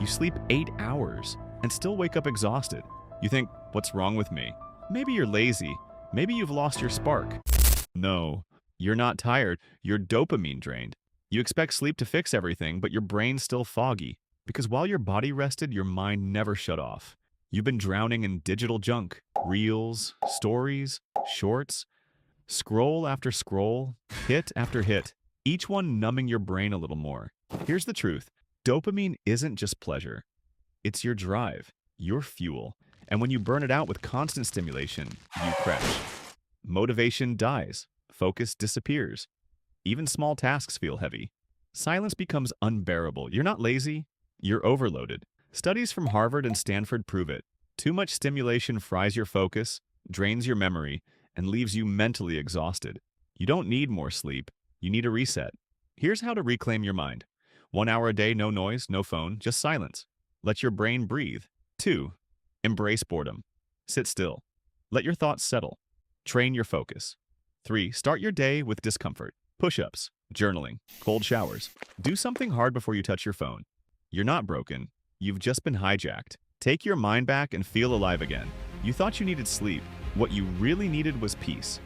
You sleep 8 hours and still wake up exhausted. You think, what's wrong with me? Maybe you're lazy. Maybe you've lost your spark. No, you're not tired. You're dopamine drained. You expect sleep to fix everything, but your brain's still foggy. Because while your body rested, your mind never shut off. You've been drowning in digital junk, reels, stories, shorts, scroll after scroll, hit after hit, each one numbing your brain a little more. Here's the truth. Dopamine isn't just pleasure. It's your drive, your fuel. And when you burn it out with constant stimulation, you crash. Motivation dies. Focus disappears. Even small tasks feel heavy. Silence becomes unbearable. You're not lazy. You're overloaded. Studies from Harvard and Stanford prove it. Too much stimulation fries your focus, drains your memory, and leaves you mentally exhausted. You don't need more sleep. You need a reset. Here's how to reclaim your mind. 1 hour a day, no noise, no phone, just silence. Let your brain breathe. 2. Embrace boredom. Sit still. Let your thoughts settle. Train your focus. 3. Start your day with discomfort. Push-ups, journaling, cold showers. Do something hard before you touch your phone. You're not broken. You've just been hijacked. Take your mind back and feel alive again. You thought you needed sleep. What you really needed was peace.